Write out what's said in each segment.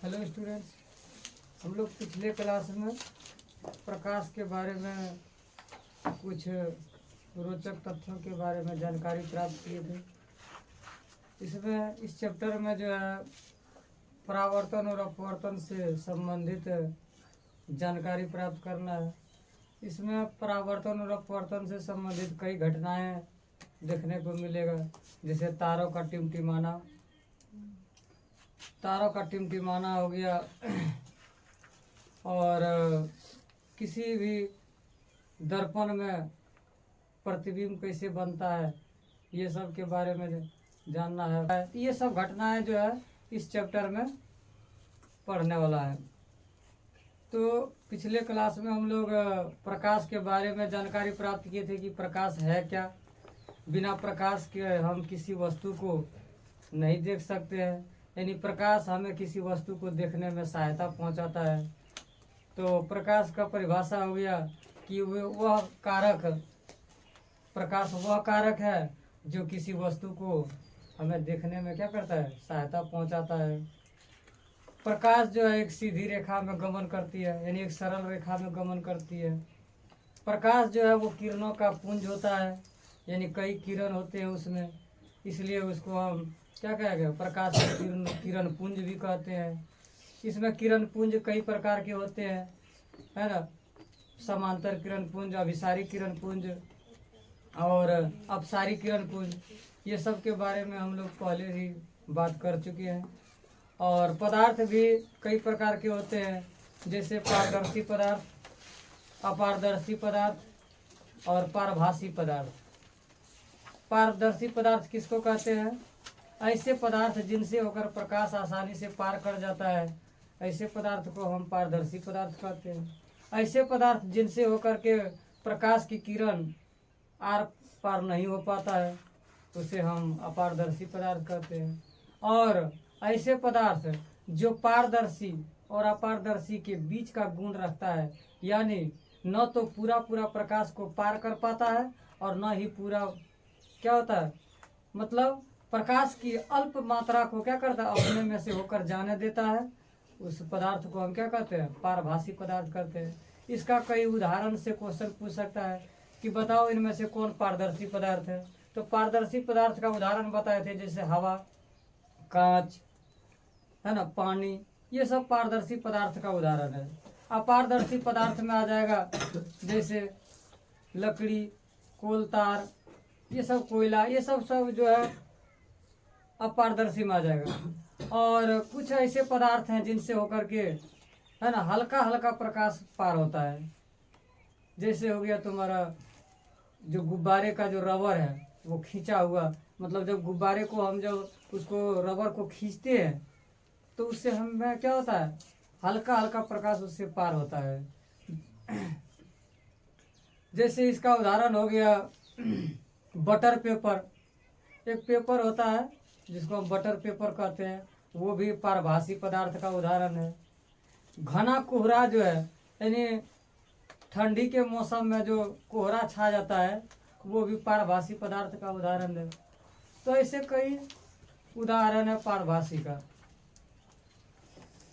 Hello students, हम लोग पिछले क्लास में प्रकाश के बारे में कुछ रोचक तथ्यों के बारे में जानकारी प्राप्त किए थे। इसमें इस चैप्टर में जो है परावर्तन और अपवर्तन से संबंधित जानकारी प्राप्त करना है। इसमें परावर्तन और अपवर्तन से संबंधित कई घटनाएं देखने को मिलेगा, जैसे तारों का टिमटिमाना हो गया और किसी भी दर्पण में प्रतिबिंब कैसे बनता है, ये सब के बारे में जानना है। ये सब घटनाएं जो है इस चैप्टर में पढ़ने वाला है। तो पिछले क्लास में हम लोग प्रकाश के बारे में जानकारी प्राप्त किए थे कि प्रकाश है क्या। बिना प्रकाश के हम किसी वस्तु को नहीं देख सकते हैं, यानी प्रकाश हमें किसी वस्तु को देखने में सहायता पहुंचाता है। तो प्रकाश का परिभाषा हो गया कि प्रकाश वह कारक है जो किसी वस्तु को हमें देखने में क्या करता है, सहायता पहुंचाता है। प्रकाश जो है एक सीधी रेखा में गमन करती है, यानी एक सरल रेखा में गमन करती है। प्रकाश जो है वो किरणों का पुंज होता है, यानी कई किरण होते हैं उसमें, इसलिए उसको हम क्या कहेंगे, प्रकाश किरण पुंज भी कहते हैं। इसमें किरण पुंज कई प्रकार के होते हैं, है ना। समांतर किरण पुंज, अभिसारी किरण पुंज और अपसारी किरण पुंज, ये सब के बारे में हम लोग पहले ही बात कर चुके हैं। और पदार्थ भी कई प्रकार के होते हैं, जैसे पारदर्शी पदार्थ, अपारदर्शी पदार्थ और पारभासी पदार्थ। पारदर्शी पदार्थ किसको कहते हैं? ऐसे पदार्थ जिनसे होकर प्रकाश आसानी से पार कर जाता है, ऐसे पदार्थ को हम पारदर्शी पदार्थ कहते हैं। ऐसे पदार्थ जिनसे होकर के प्रकाश की किरण आर पार नहीं हो पाता है, उसे हम अपारदर्शी पदार्थ कहते हैं। और ऐसे पदार्थ जो पारदर्शी और अपारदर्शी के बीच का गुण रखता है, यानी न तो पूरा प्रकाश को पार कर पाता है और न ही पूरा क्या होता है, मतलब प्रकाश की अल्प मात्रा को क्या करता है, अपने में से होकर जाने देता है। उस पदार्थ को हम क्या कहते हैं, पारभासी पदार्थ कहते हैं। इसका कई उदाहरण से क्वेश्चन पूछ सकता है कि बताओ इनमें से कौन पारदर्शी पदार्थ है। तो पारदर्शी पदार्थ का उदाहरण बताए थे, जैसे हवा, कांच, है ना, पानी, ये सब पारदर्शी पदार्थ का उदाहरण है। अपारदर्शी पदार्थ में आ जाएगा जैसे लकड़ी, कोल तार, ये सब कोयला, ये सब जो है अपारदर्शी में आ जाएगा। और कुछ ऐसे पदार्थ हैं जिनसे होकर के, है ना, हल्का प्रकाश पार होता है। जैसे हो गया तुम्हारा जो गुब्बारे का जो रबर है वो खींचा हुआ, मतलब जब गुब्बारे को हम जब उसको रबर को खींचते हैं तो उससे हमें क्या होता है, हल्का प्रकाश उससे पार होता है। जैसे इसका उदाहरण हो गया बटर पेपर। एक पेपर होता है जिसको हम बटर पेपर कहते हैं, वो भी पारभासी पदार्थ का उदाहरण है। घना कोहरा जो है, यानी ठंडी के मौसम में जो कोहरा छा जाता है, वो भी पारभासी पदार्थ का उदाहरण है। तो ऐसे कई उदाहरण है पारभासी का।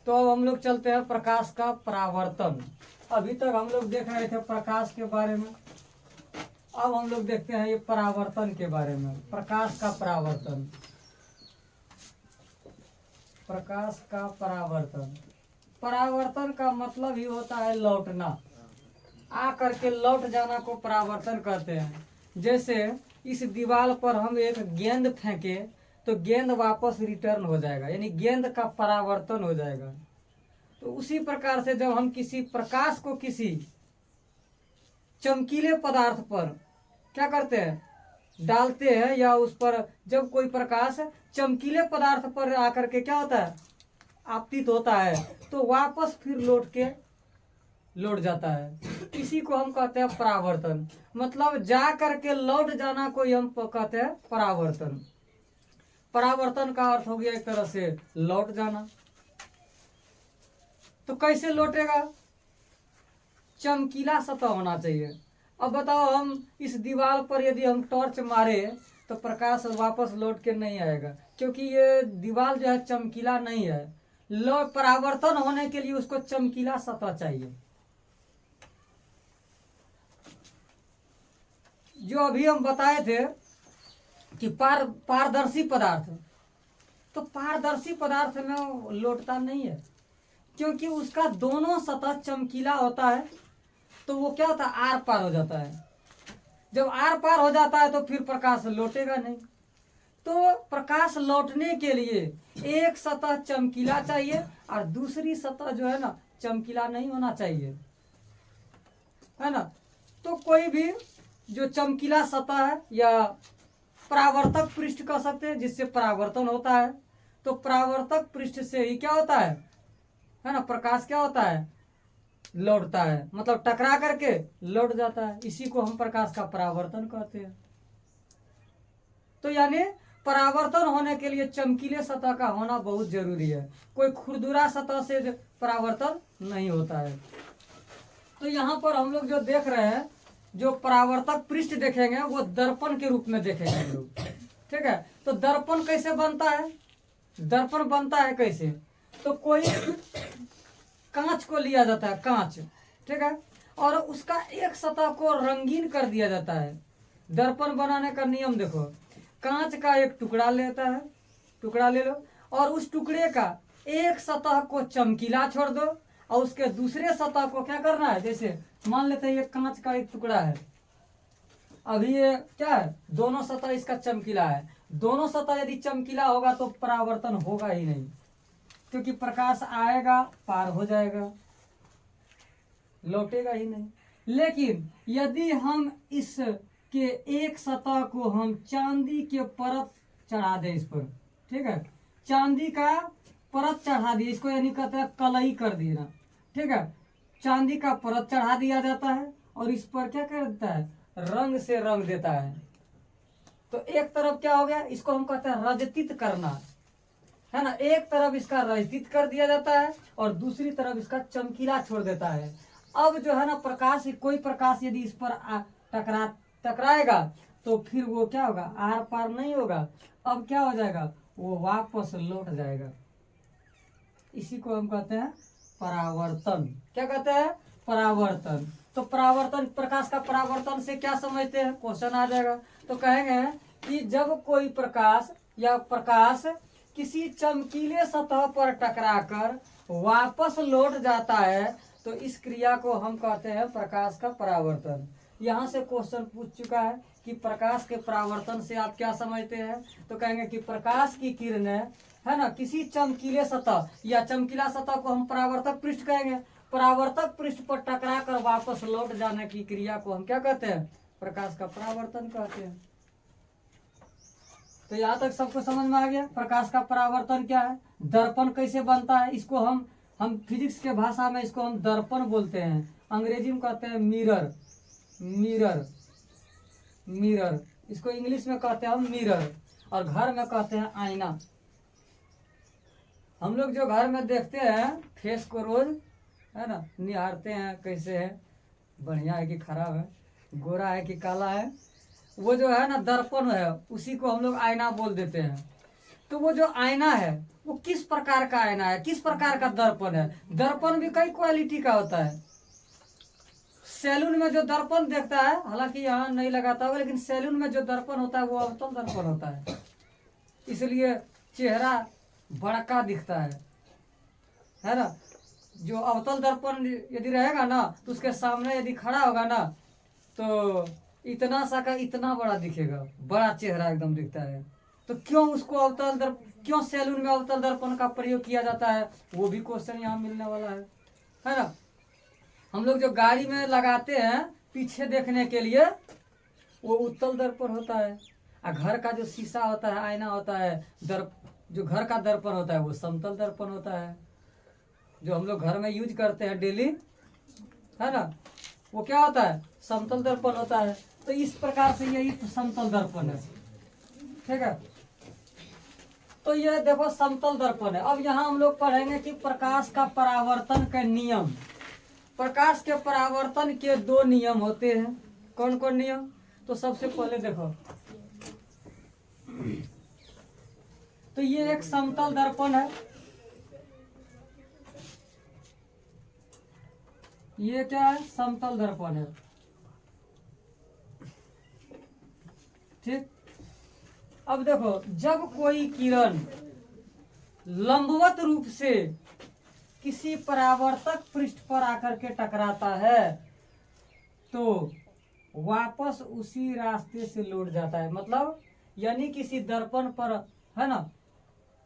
तो अब हम लोग चलते हैं प्रकाश का परावर्तन। अभी तक हम लोग देख रहे थे प्रकाश के बारे में, अब हम लोग देखते हैं ये परावर्तन के बारे में। प्रकाश का परावर्तन, प्रकाश का परावर्तन, परावर्तन का मतलब ही होता है लौटना, आ करके लौट जाना को परावर्तन कहते हैं। जैसे इस दीवार पर हम एक गेंद फेंके तो गेंद वापस रिटर्न हो जाएगा, यानी गेंद का परावर्तन हो जाएगा। तो उसी प्रकार से जब हम किसी प्रकाश को किसी चमकीले पदार्थ पर क्या करते हैं, डालते हैं, या उस पर जब कोई प्रकाश चमकीले पदार्थ पर आकर के क्या होता है, आपतित होता है, तो वापस फिर लौट जाता है। इसी को हम कहते हैं परावर्तन, मतलब जा करके लौट जाना को हम कहते हैं परावर्तन। परावर्तन का अर्थ हो गया एक तरह से लौट जाना। तो कैसे लौटेगा, चमकीला सतह होना चाहिए। अब बताओ, हम इस दीवार पर यदि हम टॉर्च मारे तो प्रकाश वापस लौट के नहीं आएगा, क्योंकि ये दीवार जो है चमकीला नहीं है। परावर्तन होने के लिए उसको चमकीला सतह चाहिए। जो अभी हम बताए थे कि पारदर्शी पदार्थ, तो पारदर्शी पदार्थ में वो लौटता नहीं है, क्योंकि उसका दोनों सतह चमकीला होता है। तो वो क्या होता है, आर पार हो जाता है। जब आर पार हो जाता है तो फिर प्रकाश लौटेगा नहीं। तो प्रकाश लौटने के लिए एक सतह चमकीला चाहिए और दूसरी सतह जो है ना चमकीला नहीं होना चाहिए, है ना। तो कोई भी जो चमकीला सतह है या परावर्तक पृष्ठ कह सकते हैं, जिससे परावर्तन होता है, तो परावर्तक पृष्ठ से ही क्या होता है ना, प्रकाश क्या होता है, लौटता है, मतलब टकरा करके लौट जाता है। इसी को हम प्रकाश का परावर्तन कहते हैं। तो यानी परावर्तन होने के लिए चमकीले सतह का होना बहुत जरूरी है। कोई खुरदुरा सतह से परावर्तन नहीं होता है। तो यहाँ पर हम लोग जो देख रहे हैं, जो परावर्तक पृष्ठ देखेंगे वो दर्पण के रूप में देखेंगे हम लोग, ठीक है। तो दर्पण कैसे बनता है, दर्पण बनता है कैसे, तो कोई कांच को लिया जाता है, कांच, ठीक है, और उसका एक सतह को रंगीन कर दिया जाता है। दर्पण बनाने का नियम देखो, कांच का एक टुकड़ा लेता है, टुकड़ा ले लो, और उस टुकड़े का एक सतह को चमकीला छोड़ दो और उसके दूसरे सतह को क्या करना है, जैसे मान लेते हैं ये कांच का एक टुकड़ा है, अभी ये क्या है, दोनों सतह इसका चमकीला है। दोनों सतह यदि चमकीला होगा तो परावर्तन होगा ही नहीं, क्योंकि प्रकाश आएगा पार हो जाएगा, लौटेगा ही नहीं। लेकिन यदि हम इस के एक सतह को हम चांदी के परत चढ़ा दें इस पर, ठीक है, चांदी का परत चढ़ा दिए इसको, यानी कहते हैं कलई कर देना, ठीक है, चांदी का परत चढ़ा दिया जाता है और इस पर क्या करता है, रंग से रंग देता है। तो एक तरफ क्या हो गया, इसको हम कहते हैं रजतित करना, है ना। एक तरफ इसका रजतित कर दिया जाता है और दूसरी तरफ इसका चमकीला छोड़ देता है। अब जो है ना प्रकाश, कोई प्रकाश यदि इस पर टकराएगा तो फिर वो क्या होगा, आर पार नहीं होगा। अब क्या हो जाएगा, वो वापस लौट जाएगा। इसी को हम कहते हैं परावर्तन। क्या कहते हैं, परावर्तन। तो परावर्तन, प्रकाश का परावर्तन से क्या समझते हैं, क्वेश्चन आ जाएगा। तो कहेंगे कि जब कोई प्रकाश या प्रकाश किसी चमकीले सतह पर टकराकर वापस लौट जाता है तो इस क्रिया को हम कहते हैं प्रकाश का परावर्तन। यहाँ से क्वेश्चन पूछ चुका है कि प्रकाश के परावर्तन से आप क्या समझते हैं, तो कहेंगे कि प्रकाश की किरणें, है ना, किसी चमकीले सतह या चमकीला सतह को हम परावर्तक पृष्ठ कहेंगे, परावर्तक पृष्ठ पर टकरा कर वापस लौट जाने की क्रिया को हम क्या कहते हैं, प्रकाश का परावर्तन कहते हैं। तो यहाँ तक सबको समझ में आ गया प्रकाश का परावर्तन क्या है, दर्पण कैसे बनता है। इसको हम फिजिक्स के भाषा में इसको हम दर्पण बोलते हैं, अंग्रेजी में कहते हैं मिरर, मिरर, मिरर, इसको इंग्लिश में कहते हैं हम मिरर, और घर में कहते हैं आईना। हम लोग जो घर में देखते हैं फेस को रोज, है ना, निहारते हैं कैसे है, बढ़िया है कि खराब है, गोरा है कि काला है, वो जो है ना दर्पण है, उसी को हम लोग आईना बोल देते हैं। तो वो जो आईना है वो किस प्रकार का आईना है, किस प्रकार का दर्पण है। दर्पण भी कई क्वालिटी का होता है। सैलून में जो दर्पण देखता है, हालांकि यहाँ नहीं लगाता होगा, लेकिन सैलून में जो दर्पण होता है वो अवतल दर्पण होता है, इसलिए चेहरा बड़का दिखता है ना। जो अवतल दर्पण यदि रहेगा ना तो उसके सामने यदि खड़ा होगा ना तो इतना सा का इतना बड़ा दिखेगा, बड़ा चेहरा एकदम दिखता है। तो क्यों उसको अवतल दर्पण, क्यों सैलून में अवतल दर्पण का प्रयोग किया जाता है, वो भी क्वेश्चन यहाँ मिलने वाला है ना। हम लोग जो गाड़ी में लगाते हैं पीछे देखने के लिए वो उत्तल दर्पण होता है, और घर का जो शीशा होता है, आईना होता है, जो घर का दर्पण होता है वो समतल दर्पण होता है। जो हम लोग घर में यूज करते हैं डेली, है ना, वो क्या होता है, समतल दर्पण होता है। तो इस प्रकार से यही समतल दर्पण है, ठीक है। तो ये देखो समतल दर्पण है। अब यहाँ हम लोग पढ़ेंगे कि प्रकाश का परावर्तन का नियम। प्रकाश के परावर्तन के दो नियम होते हैं। कौन कौन नियम, तो सबसे पहले देखो, तो ये एक समतल दर्पण है, ये क्या है, समतल दर्पण है। ठीक। अब देखो, जब कोई किरण लंबवत रूप से किसी परावर्तक पृष्ठ पर आकर के टकराता है तो वापस उसी रास्ते से लौट जाता है। मतलब यानी किसी दर्पण पर, है ना,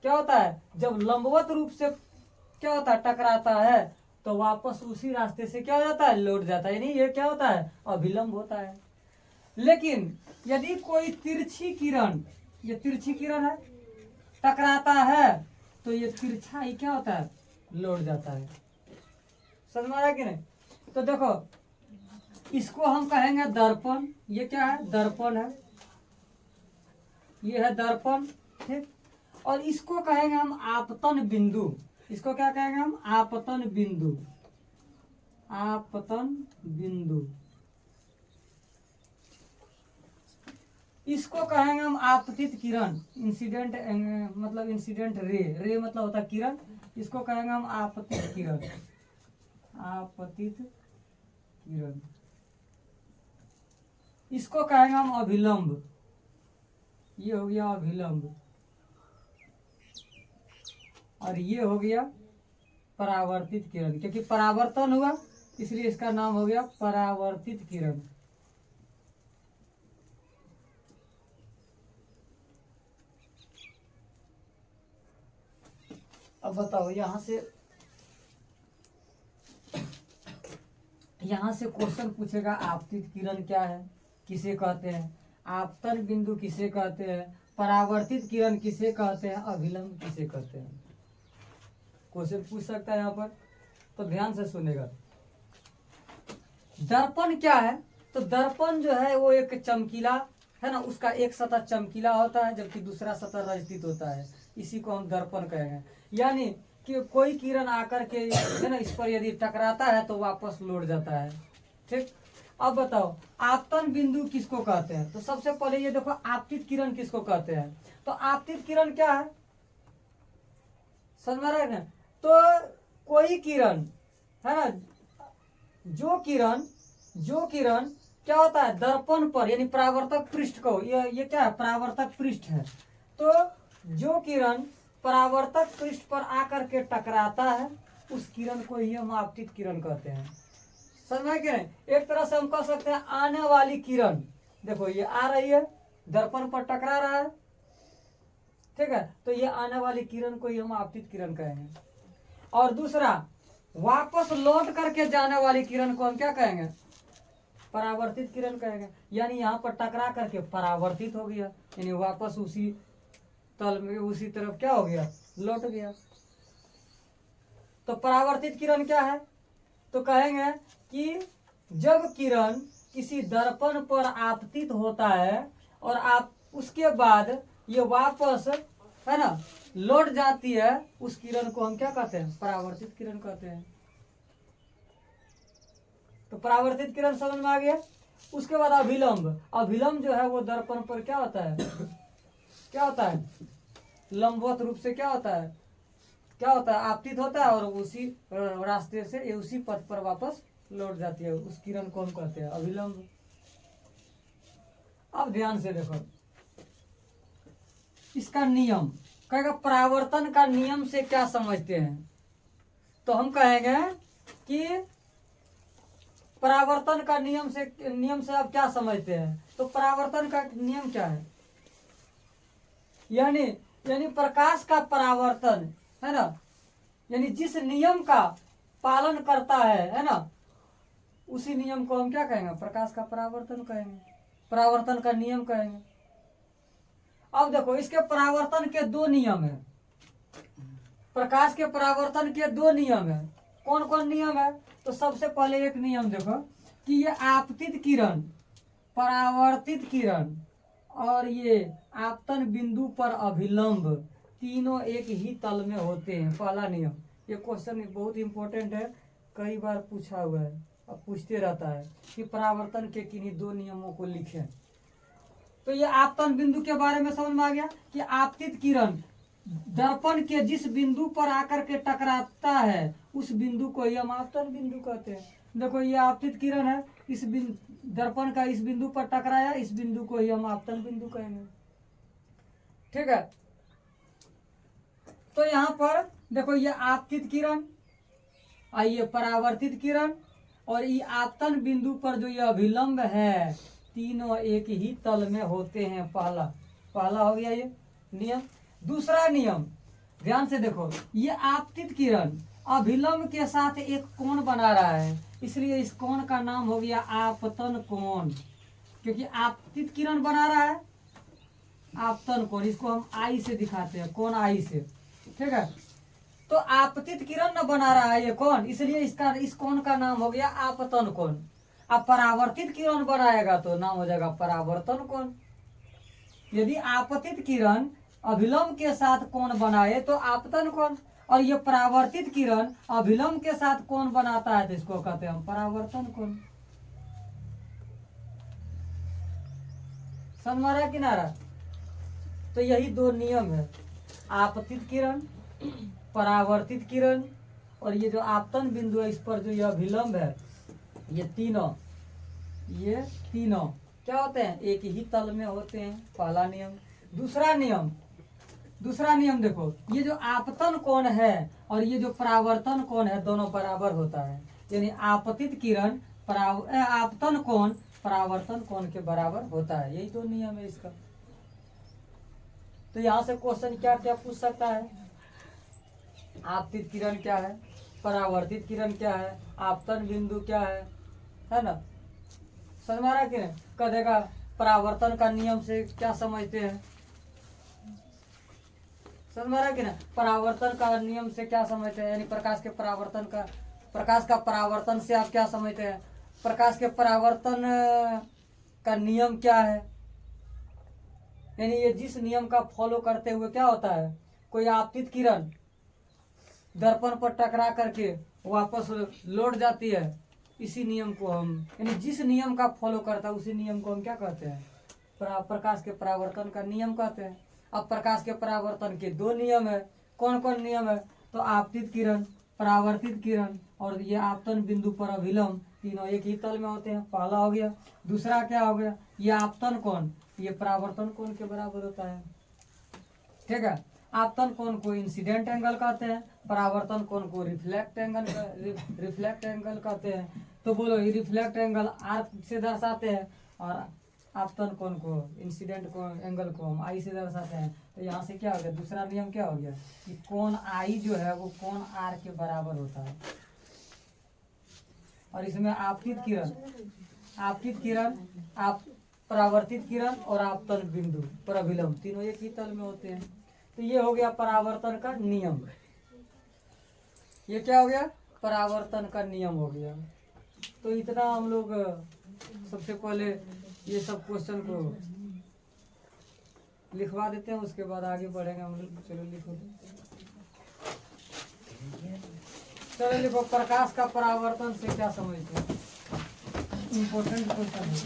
क्या होता है, जब लंबवत रूप से क्या होता है, टकराता है तो वापस उसी रास्ते से क्या हो जाता है, लौट जाता है। यानी ये क्या होता है, अभिलंब होता है। लेकिन यदि कोई तिरछी किरण, ये तिरछी किरण है, टकराता है तो ये तिरछा ही क्या होता है, लौट जाता है। समझ में आ रहा है कि नहीं? तो देखो, इसको हम कहेंगे दर्पण। ये क्या है, दर्पण है, ये है दर्पण। ठीक। और इसको कहेंगे हम आपतन बिंदु। इसको क्या कहेंगे हम, आपतन बिंदु। आपतन बिंदु। इसको कहेंगे हम आपतित किरण, इंसिडेंट, मतलब इंसिडेंट रे। रे मतलब होता है किरण। इसको कहेंगे हम आपतित किरण। आपतित किरण। इसको कहेंगे हम अभिलंब। ये हो गया अभिलंब। और ये हो गया परावर्तित किरण, क्योंकि परावर्तन हुआ इसलिए इसका नाम हो गया परावर्तित किरण। अब बताओ, यहां से क्वेश्चन पूछेगा, आपतित किरण क्या है, किसे कहते हैं, आपतन बिंदु किसे कहते हैं, परावर्तित किरण किसे कहते हैं, अभिलंब किसे कहते हैं। क्वेश्चन पूछ सकता है यहाँ पर, तो ध्यान से सुनेगा। दर्पण क्या है, तो दर्पण जो है वो एक चमकीला, है ना, उसका एक सतह चमकीला होता है जबकि दूसरा सतह रजतित होता है। इसी को हम दर्पण कहेंगे। यानी कि कोई किरण आकर के, है ना, इस पर यदि टकराता है तो वापस लौट जाता है। ठीक। अब बताओ, आपतन बिंदु किसको कहते हैं, तो सबसे पहले ये देखो, आपतित किरण किसको कहते हैं। तो आपतित किरण क्या है, समझ में रहे हैं। तो कोई किरण, है ना, जो किरण क्या होता है, दर्पण पर, यानी परावर्तक पृष्ठ को, ये क्या है, परावर्तक पृष्ठ है। तो जो किरण परावर्तक पृष्ठ पर आकर के टकराता है उस किरण को ही हम आपतित किरण कहते हैं। समझ में कि नहीं? एक तरह से हम कह सकते हैं आने वाली किरण, देखो ये आ रही है, दर्पण पर टकरा रहा है, ठीक है, तो ये आने वाली किरण को ही हम आपतित किरण कहेंगे। और दूसरा, वापस लौट करके जाने वाली किरण को हम क्या कहेंगे, परावर्तित किरण कहेंगे। यानी यहाँ पर टकरा करके परावर्तित हो गया, यानी वापस उसी तल में, उसी तरफ क्या हो गया, लौट गया। तो परावर्तित किरण क्या है, तो कहेंगे कि जब किरण किसी दर्पण पर आपतित होता है और आप उसके बाद ये वापस, है ना, लौट जाती है, उस किरण को हम क्या कहते हैं, परावर्तित किरण कहते हैं। तो परावर्तित किरण समझ में आ गया। उसके बाद अभिलंब। अभिलंब जो है वो दर्पण पर क्या होता है, क्या होता है, लंबवत रूप से क्या होता है, आपतित होता है और उसी रास्ते से, उसी पथ पर वापस लौट जाती है, उस किरण को हम कहते हैं अभिलंब। अब ध्यान से देखो, इसका नियम कहेगा, परावर्तन का नियम से क्या समझते हैं, तो हम कहेंगे कि परावर्तन का नियम से आप क्या समझते हैं। तो परावर्तन का नियम क्या है, यानी प्रकाश का परावर्तन, है ना, यानी जिस नियम का पालन करता है ना, उसी नियम को हम क्या कहेंगे, प्रकाश का परावर्तन कहेंगे, परावर्तन का नियम कहेंगे। अब देखो, इसके परावर्तन के दो नियम है, प्रकाश के परावर्तन के दो नियम है। कौन कौन नियम है, तो सबसे पहले एक नियम देखो कि ये आपतित किरण, परावर्तित किरण और ये आपतन बिंदु पर अभिलंब तीनों एक ही तल में होते हैं। पहला नियम, ये क्वेश्चन बहुत इंपॉर्टेंट है, कई बार पूछा हुआ है, अब पूछते रहता है कि परावर्तन के किन्हीं दो नियमों को लिखें। तो ये आपतन बिंदु के बारे में समझ में आ गया कि आपतित किरण दर्पण के जिस बिंदु पर आकर के टकराता है उस बिंदु को ही हम आपतन बिंदु कहते हैं। देखो ये आपतित किरण है, इस दर्पण का इस बिंदु पर टकराया, इस बिंदु को ही हम आपतन बिंदु कहेंगे। ठीक है, तो यहाँ पर देखो ये आपतित किरण और ये परावर्तित किरण और ये आपतन बिंदु पर जो ये अभिलंब है, तीनों एक ही तल में होते हैं। पहला हो गया ये नियम। दूसरा नियम ध्यान से देखो, ये आपतित किरण अभिलंब के साथ एक कोण बना रहा है, इसलिए इस कोण का नाम हो गया आपतन कोण, क्योंकि आपतित किरण बना रहा है आपतन कोण। इसको हम आई से दिखाते हैं, कोण आई से। ठीक है, तो आपतित किरण न बना रहा है ये कोण, इसलिए इस कोण का नाम हो गया आपतन कोण। अब परावर्तित किरण बनाएगा तो नाम हो जाएगा परावर्तन कोण। यदि आपतित किरण अभिलंब के साथ कोण बनाए तो आपतन कोण, और ये परावर्तित किरण अभिलंब के साथ कोण बनाता है तो इसको कहते हैं हम परावर्तन कोण। समझ में आ रहा किनारा? तो यही दो नियम है, आपतित किरण, परावर्तित किरण, और ये जो आपतन बिंदु है इस पर जो ये अभिलंब है, ये तीनों क्या होते हैं? एक ही तल में होते हैं। पहला नियम। दूसरा नियम देखो, ये जो आपतन कोण है और ये जो परावर्तन कोण है दोनों बराबर होता है, यानी आपतित किरण आपतन कोण परावर्तन कोण के बराबर होता है। यही तो नियम है इसका। तो यहाँ से क्वेश्चन क्या क्या पूछ सकता है? आपतित किरण क्या है, परावर्तित किरण क्या है, आपतन बिंदु क्या है ना? समझ में आ रहा है कि नहीं? कह देगा परावर्तन का नियम से क्या समझते हैं? समझ में आ रहा है कि ना? परावर्तन का नियम से क्या समझते हैं? यानी प्रकाश का परावर्तन से आप क्या समझते हैं? प्रकाश के परावर्तन का नियम क्या है? यानी ये जिस नियम का फॉलो करते हुए क्या होता है, कोई आपतित किरण दर्पण पर टकरा करके वापस लौट जाती है, इसी नियम को हम, यानी जिस नियम का फॉलो करता है उसी नियम को हम क्या कहते हैं? प्रकाश के परावर्तन का नियम कहते हैं। अब प्रकाश के परावर्तन के दो नियम है। कौन कौन नियम है? तो आपतित किरण, परावर्तित किरण और ये आपतन बिंदु पर अभिलंब, तीनों एक ही तल में होते हैं। पहला हो गया। दूसरा क्या हो गया? ये आपतन कोण ये परावर्तन कोण के बराबर होता है। ठीक है, आपतन कोण को इंसिडेंट एंगल कहते हैं, परावर्तन कोण को रिफ्लेक्ट एंगल कहते हैं। तो बोलो, ये रिफ्लेक्ट एंगल आर से दर्शाते हैं और आपतन कोण को, इंसिडेंट एंगल को हम आई से दर्शाते हैं। तो यहाँ से क्या हो गया? दूसरा नियम क्या हो गया कि कोण आई जो है वो कोण आर के बराबर होता है। और इसमें आपतित किरण, आप परावर्तित किरण और आपतन बिंदु पर अभिलंब तीनों एक ही तल में होते हैं। तो ये हो गया परावर्तन का नियम। ये क्या हो गया? परावर्तन का नियम हो गया। तो इतना हम लोग सबसे पहले ये सब क्वेश्चन को लिखवा देते हैं, उसके बाद आगे बढ़ेंगे हम लोग। चलो लिखो, चलो लिखो, प्रकाश का परावर्तन से क्या समझते हैं? इम्पोर्टेंट क्वेश्चन है।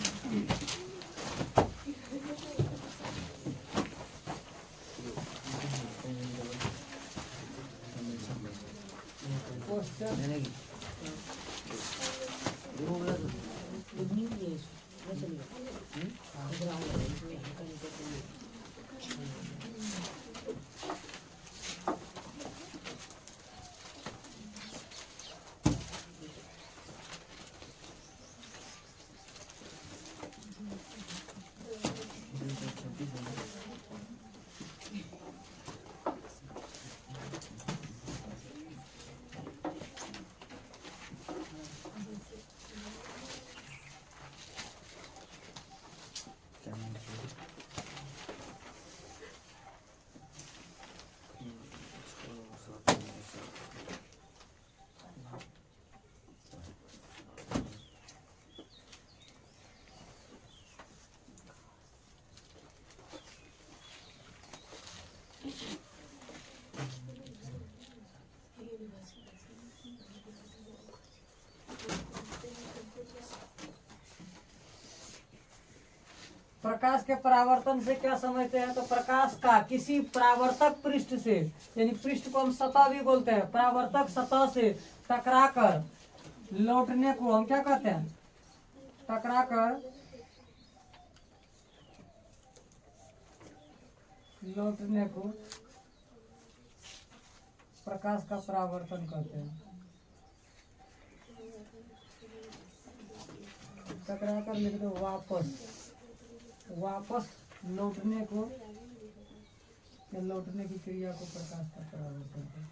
प्रकाश के परावर्तन से क्या समझते हैं? तो प्रकाश का किसी परावर्तक पृष्ठ से, यानी पृष्ठ को हम सतह भी बोलते हैं, परावर्तक सतह से टकराकर लौटने को हम क्या कहते हैं? टकरा कर लौटने को प्रकाश का परावर्तन कहते हैं। टकरा कर लिख दो वापस। वापस लौटने को या लौटने की क्रिया को प्रकाश का परावर्तन कहते हैं।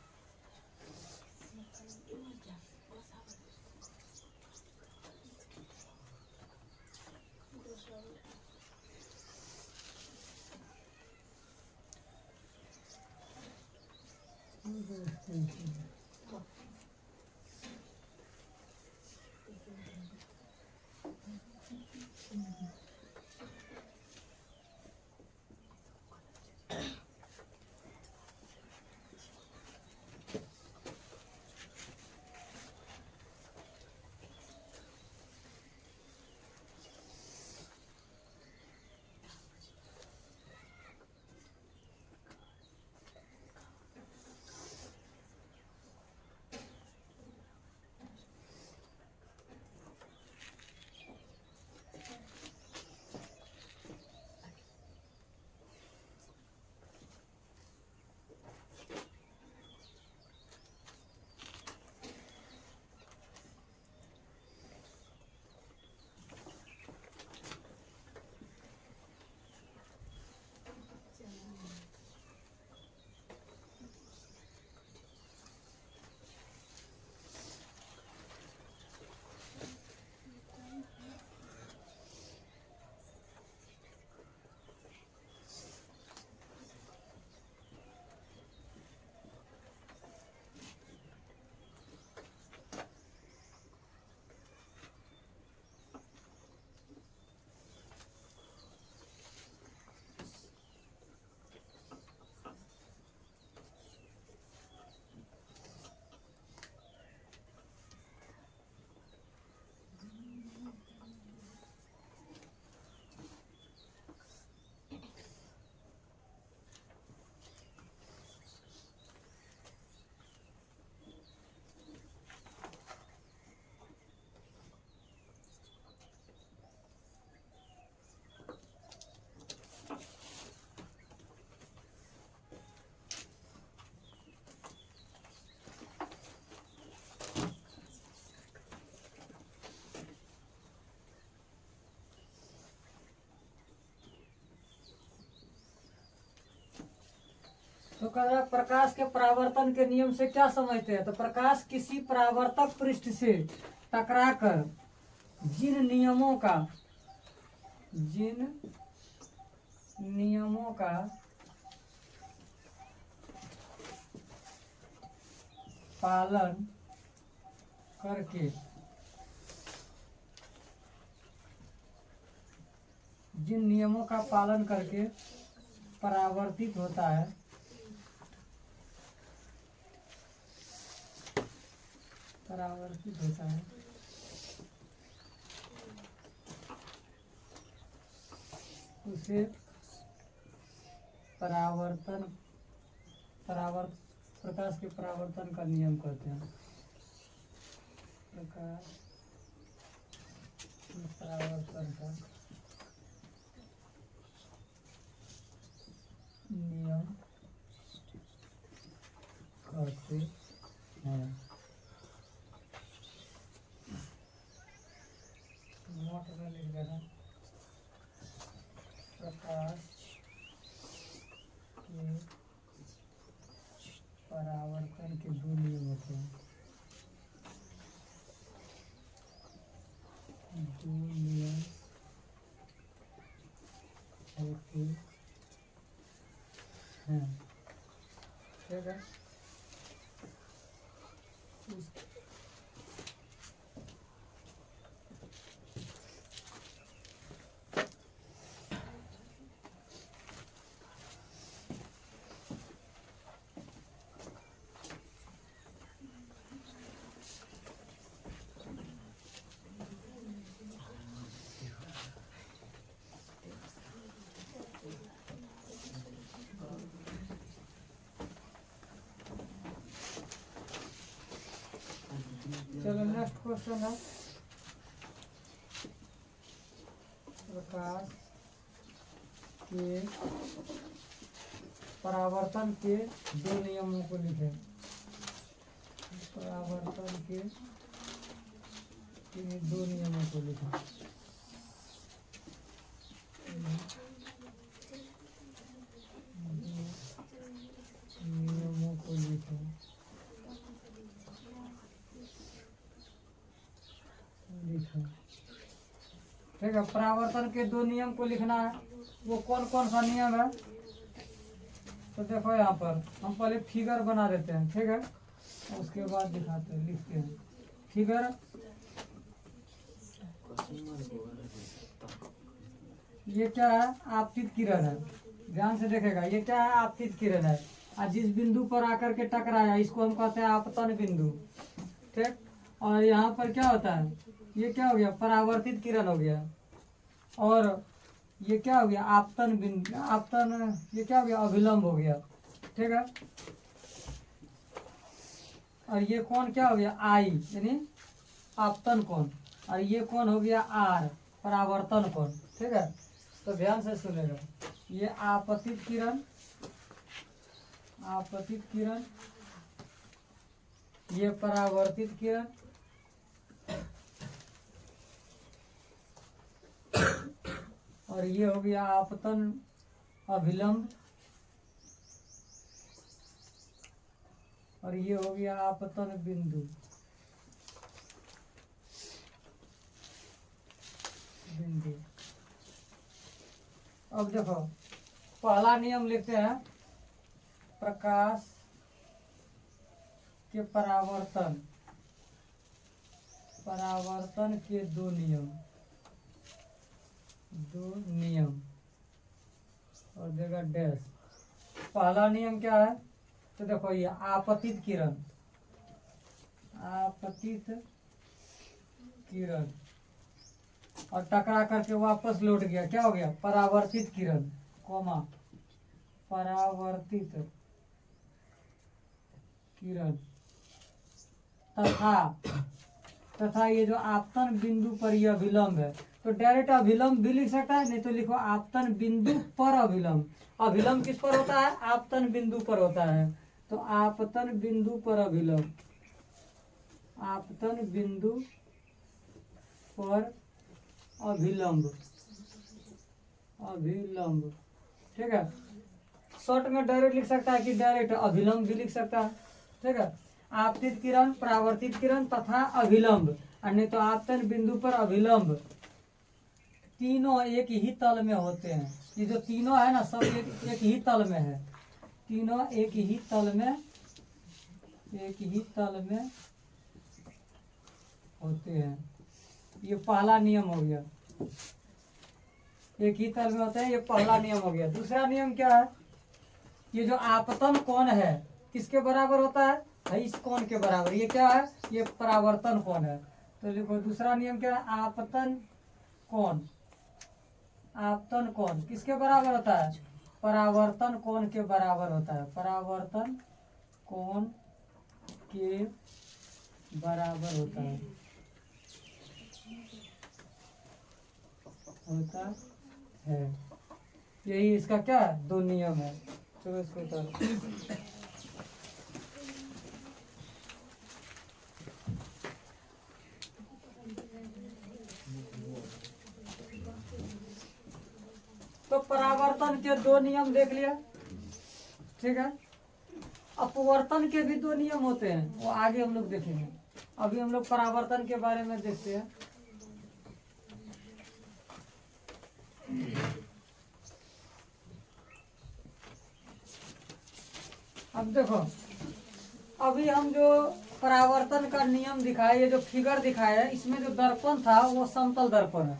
तो कह रहा प्रकाश के परावर्तन के नियम से क्या समझते हैं? तो प्रकाश किसी परावर्तक पृष्ठ से टकराकर जिन नियमों का पालन करके परावर्तित होता है उसे प्रकाश के परावर्तन का नियम कहते हैं। प्रकाश के परावर्तन का नियम कहते हैं। नोट में लिख देना प्रकाश के परावर्तन के दो नियम होते हैं। दो नियम होते हैं। ठीक है। चलो नेक्स्ट क्वेश्चन है प्रकाश के परावर्तन के दो नियमों को लिखें। परावर्तन के दो नियमों को लिखें। नियमों को लिखें। ठीक है, परावर्तन के दो नियम को लिखना है। वो कौन कौन सा नियम है तो देखो यहाँ पर हम पहले फिगर बना देते हैं। ठीक है, उसके बाद दिखाते हैं, लिखते हैं फिगर। ये क्या है? आपतित किरण है। ध्यान से देखेगा, ये क्या है? आपतित किरण है और जिस बिंदु पर आकर के टकराया इसको हम कहते हैं आपतन बिंदु। ठीक, और यहाँ पर क्या होता है? ये क्या हो गया? परावर्तित किरण हो गया। और ये क्या हो गया? आपतन बिंदु, आपतन, ये क्या हो गया? अभिलंब हो गया। ठीक है, और ये कोण क्या हो गया? आई, यानी आपतन कोण। और ये कोण हो गया आर, परावर्तन कोण। ठीक है, तो ध्यान से सुनेगा। ये आपतित किरण, आपतित किरण, ये परावर्तित किरण, और ये हो गया आपतन अभिलंब, और ये हो गया आपतन बिंदु। बिंदु। अब देखो पहला नियम लिखते हैं, प्रकाश के परावर्तन, परावर्तन के दो नियम, दो नियम, और देगा डैश। पहला नियम क्या है तो देखो ये आपतित किरण, आपतित किरण, और टकरा करके वापस लौट गया, क्या हो गया? परावर्तित किरण, कोमा परावर्तित किरण, तथा ये जो आपतन बिंदु पर यह अभिलंब है, तो डायरेक्ट अभिलंब भी लिख सकता है, नहीं तो लिखो आपतन बिंदु पर अभिलंब। अभिलंब किस पर होता है? आपतन बिंदु पर होता है, तो आपतन बिंदु पर अभिलंब, आपतन बिंदु पर अभिलंब, अभिलंब। ठीक है, शॉर्ट में डायरेक्ट लिख सकता है कि डायरेक्ट अभिलंब भी लिख सकता है। ठीक है, आपतित किरण, परावर्तित किरण तथा अभिलंब, और नहीं तो आपतन बिंदु पर अभिलंब, तीनों एक ही तल में होते हैं। ये जो तीनों है ना, सब एक ही तल में है। तीनों एक ही तल में, एक ही तल में होते हैं। ये पहला नियम हो गया, एक ही तल में होते हैं, ये पहला नियम हो गया। दूसरा नियम क्या है? ये जो आपतन कोण है किसके बराबर होता है? इस कोण के बराबर। ये क्या है? ये परावर्तन कोण है। तो देखो दूसरा नियम क्या है? आपतन कोण, आपतन कोण किसके बराबर होता है? परावर्तन कोण के बराबर होता है, परावर्तन कोण के बराबर होता है, होता है। यही इसका क्या है? दो नियम है। चलो इसको उतारो। तो परावर्तन के दो नियम देख लिया। ठीक है, अपवर्तन के भी दो नियम होते हैं, वो आगे हम लोग देखेंगे। अभी हम लोग परावर्तन के बारे में देखते हैं। अब देखो, अभी हम जो परावर्तन का नियम दिखाए, ये जो फिगर दिखाया है, इसमें जो दर्पण था वो समतल दर्पण है।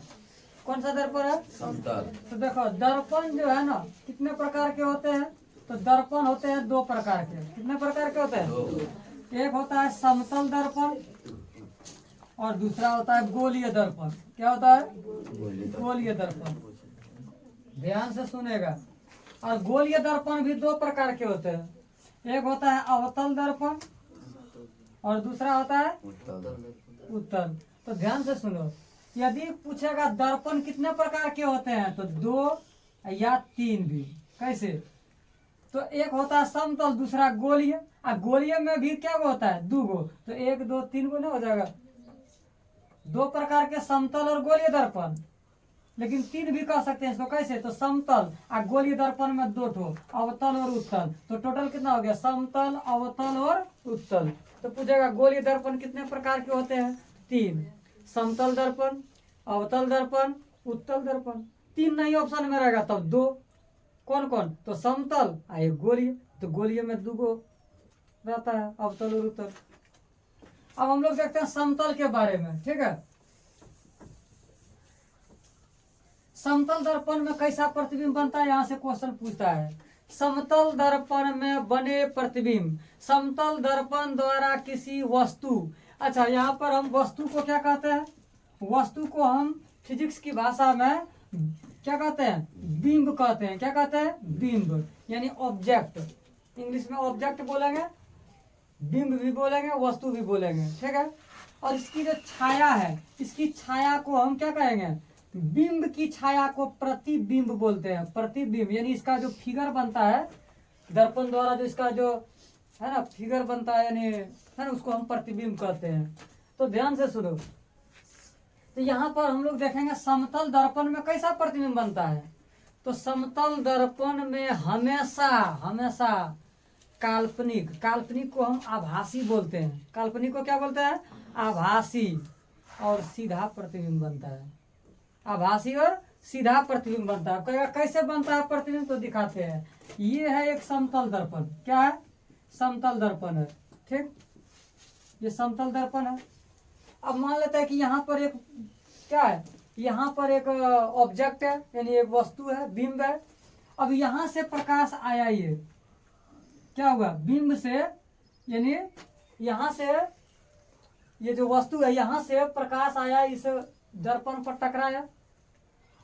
कौन सा दर्पण है? समतल। तो देखो दर्पण जो है ना, कितने प्रकार के होते हैं? तो दर्पण होते हैं दो प्रकार के। कितने प्रकार के होते हैं? एक होता है समतल दर्पण और दूसरा होता है गोलीय दर्पण। क्या होता है? गोलीय दर्पण। ध्यान से सुनेगा। और गोलीय दर्पण भी दो प्रकार के होते हैं। एक होता है अवतल दर्पण और दूसरा होता है उत्तल। तो ध्यान से सुनो, यदि पूछेगा दर्पण कितने प्रकार के होते हैं तो 2 या 3 भी। कैसे? तो एक होता है समतल, दूसरा गोलीय। और गोलीय में भी क्या होता है? 2 गो। तो 1 2 3 गो नहीं हो जाएगा? 2 प्रकार के समतल और गोलीय दर्पण, लेकिन 3 भी कह सकते हैं इसको। कैसे? तो समतल और गोलीय दर्पण में 2 ठो, अवतल और उत्तल। तो टोटल कितना हो गया? समतल, अवतल और उत्तल। तो पूछेगा गोलीय दर्पण कितने प्रकार के होते हैं? 3। समतल दर्पण, अवतल दर्पण, उत्तल दर्पण। 3 नहीं ऑप्शन में रहेगा तब 2। कौन कौन? तो समतल और एक गोलीय। तो गोलीय में 2 गो रहता है, अवतल और उत्तल। अब हम लोग देखते हैं समतल के बारे में। ठीक है, समतल दर्पण में कैसा प्रतिबिंब बनता है? यहाँ से क्वेश्चन पूछता है। समतल दर्पण में बने प्रतिबिंब समतल दर्पण द्वारा किसी वस्तु। अच्छा, यहाँ पर हम वस्तु को क्या कहते हैं? वस्तु को हम फिजिक्स की भाषा में क्या कहते हैं? बिंब कहते हैं। क्या कहते हैं? बिंब, यानी ऑब्जेक्ट। इंग्लिश में ऑब्जेक्ट बोलेंगे, बिंब भी बोलेंगे, वस्तु भी बोलेंगे। ठीक है, और इसकी जो छाया है, इसकी छाया को हम क्या कहेंगे? बिंब की छाया को प्रतिबिंब बोलते हैं। प्रतिबिंब यानी इसका जो फिगर बनता है दर्पण द्वारा, जो इसका जो है ना फिगर बनता है, यानी है ना, उसको हम प्रतिबिंब कहते हैं। तो ध्यान से सुनो, तो यहाँ पर हम लोग देखेंगे समतल दर्पण में कैसा प्रतिबिंब बनता है। तो समतल दर्पण में हमेशा हमेशा काल्पनिक, काल्पनिक को हम आभासी बोलते हैं। काल्पनिक को क्या बोलते हैं? आभासी और सीधा प्रतिबिंब बनता है। आभासी और सीधा प्रतिबिंब बनता है। कहेगा कैसे बनता है प्रतिबिंब? तो दिखाते हैं। ये है एक समतल दर्पण। क्या है? समतल दर्पण है। ठीक, ये समतल दर्पण है। अब मान लेते हैं कि यहाँ पर एक क्या है? यहाँ पर एक ऑब्जेक्ट है, यानी एक वस्तु है, बिंब है। अब यहाँ से प्रकाश आया, ये क्या हुआ? बिंब से, यानी यहाँ से ये जो वस्तु है, यहाँ से प्रकाश आया, इस दर्पण पर टकराया,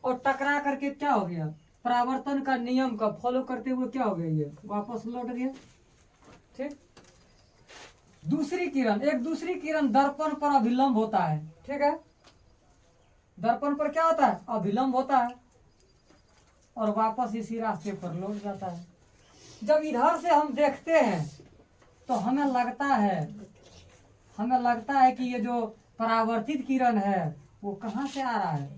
और टकरा करके क्या हो गया? परावर्तन का नियम का फॉलो करते हुए क्या हो गया? ये वापस लौट गया। ठीक, दूसरी किरण, एक दूसरी किरण दर्पण पर अभिलंब होता है। ठीक है, दर्पण पर क्या होता है? अभिलंब होता है, और वापस इसी रास्ते पर लौट जाता है। जब इधर से हम देखते हैं तो हमें लगता है कि ये जो परावर्तित किरण है वो कहाँ से आ रहा है?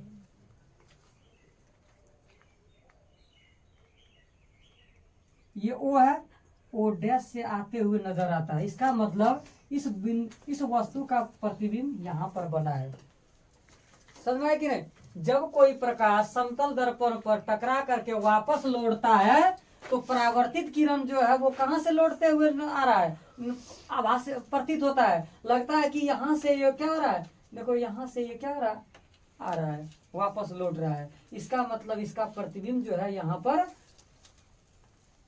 ये ओ है, ओ डैश से आते हुए नजर आता है। इसका मतलब इस वस्तु का प्रतिबिंब यहाँ पर बना है। समझ में आया कि नहीं? जब कोई प्रकाश समतल दर्पण पर टकरा करके वापस लौटता है तो परावर्तित किरण जो है वो कहाँ से लौटते हुए आ रहा है? आभास प्रतीत होता है। लगता है कि यहाँ से ये क्या हो रहा है? देखो, यहाँ से ये क्या हो रहा है? आ रहा है, वापस लौट रहा है। इसका मतलब इसका प्रतिबिंब जो है यहाँ पर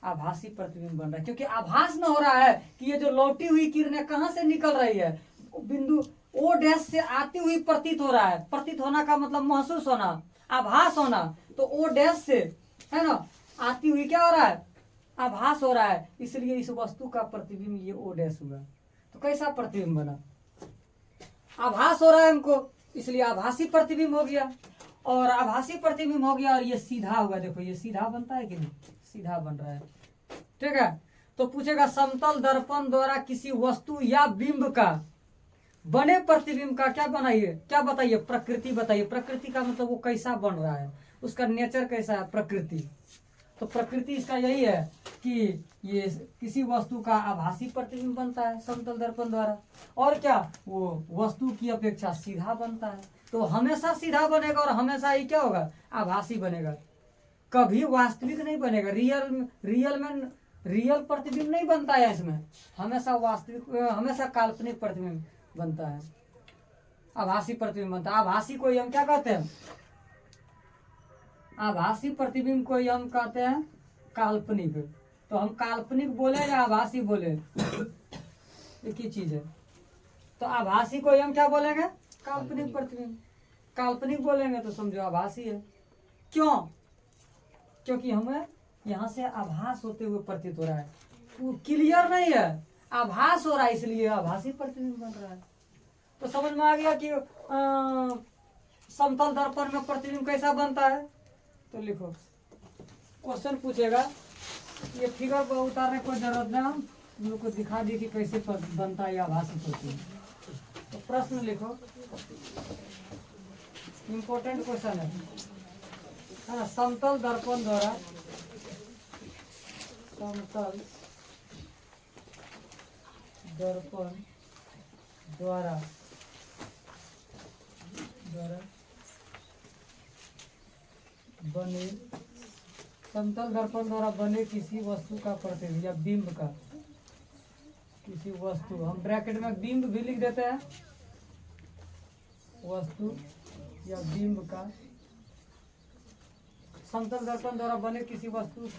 आभासी प्रतिबिंब बन रहा है, क्योंकि आभास न हो रहा है कि ये जो लौटी हुई किरणें कहाँ से निकल रही है। बिंदु ओ डैश से आती हुई प्रतीत हो रहा है। प्रतीत होना का मतलब महसूस होना, आभास होना। तो ओ डैश से, है ना, आती हुई क्या हो रहा है? आभास हो रहा है। इसलिए इस वस्तु का प्रतिबिंब ये ओ डैश हुआ। तो कैसा प्रतिबिंब बना? आभास हो रहा है हमको, इसलिए आभासी प्रतिबिंब हो गया। और आभासी प्रतिबिंब हो गया और ये सीधा हुआ। देखो, ये सीधा बनता है कि नहीं? सीधा बन रहा है। ठीक है, तो पूछेगा समतल दर्पण द्वारा किसी वस्तु या बिंब का बने प्रतिबिंब का क्या बनाइए, क्या बताइए? प्रकृति बताइए। प्रकृति का मतलब वो कैसा बन रहा है, उसका नेचर कैसा है, प्रकृति। तो प्रकृति इसका यही है कि ये किसी वस्तु का आभासी प्रतिबिंब बनता है समतल दर्पण द्वारा, और क्या, वो वस्तु की अपेक्षा सीधा बनता है। तो हमेशा सीधा बनेगा और हमेशा ही क्या होगा? आभासी बनेगा। कभी वास्तविक नहीं बनेगा। रियल प्रतिबिंब नहीं बनता है इसमें। हमेशा वास्तविक, हमेशा काल्पनिक प्रतिबिंब बनता है, आभासी प्रतिबिंब बनता है। आभासी को हम क्या कहते हैं? आभासी प्रतिबिंब को हम कहते हैं काल्पनिक। तो हम काल्पनिक बोले या आभासी बोले, एक ही चीज है। तो आभासी को हम क्या बोलेंगे? काल्पनिक प्रतिबिंब। काल्पनिक बोलेंगे तो समझो आभासी है। क्यों? क्योंकि हमें यहाँ से आभास होते हुए प्रतीत हो रहा है, वो क्लियर नहीं है। आभास हो रहा है, इसलिए आभासी प्रतिबिंब बन रहा है। तो समझ में आ गया कि समतल दर्पण में प्रतिबिंब कैसा बनता है। तो लिखो, क्वेश्चन पूछेगा, ये फिगर को उतारने की कोई जरूरत नहीं, हम लोग को दिखा दी कि कैसे बनता है आभासी प्रतिबिंब। तो प्रश्न लिखो, इम्पोर्टेंट क्वेश्चन है ना। समतल दर्पण द्वारा, समतल दर्पण द्वारा बने, समतल दर्पण द्वारा बने किसी वस्तु का प्रतिबिंब या बिंब का, किसी वस्तु, हम ब्रैकेट में बिंब भी लिख देते हैं, वस्तु या बिंब का, समतल दर्पण द्वारा बने किसी वस्तु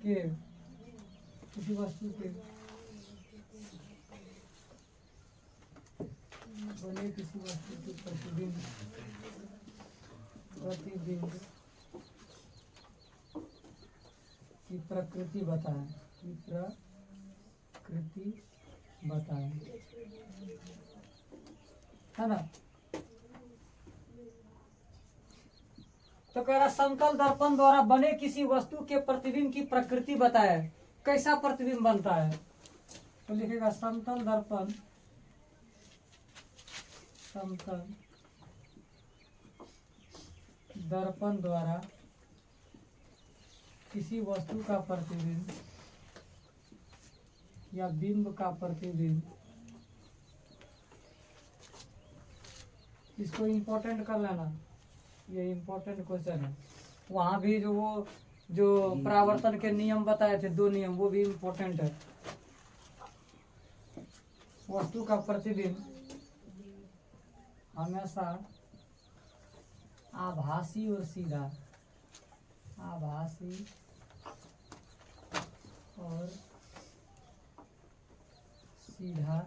के, किसी वस्तु के बने किसी वस्तु के प्रतिबिंब की प्रकृति बताएं, की प्रकृति बताएं, है ना। तो कह रहा समतल दर्पण द्वारा बने किसी वस्तु के प्रतिबिंब की प्रकृति बताए, कैसा प्रतिबिंब बनता है। तो लिखेगा समतल दर्पण, समतल दर्पण द्वारा किसी वस्तु का प्रतिबिंब या बिंब का प्रतिबिंब, इसको इम्पोर्टेंट कर लेना, ये इम्पोर्टेंट क्वेश्चन है। वहां भी जो वो जो परावर्तन के नियम बताए थे, 2 नियम, वो भी इम्पोर्टेंट है। वस्तु का प्रतिबिंब हमेशा आभासी और सीधा, आभासी और सीधा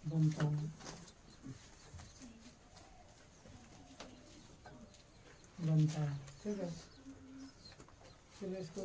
बनता है, ठीक है। चलो इसको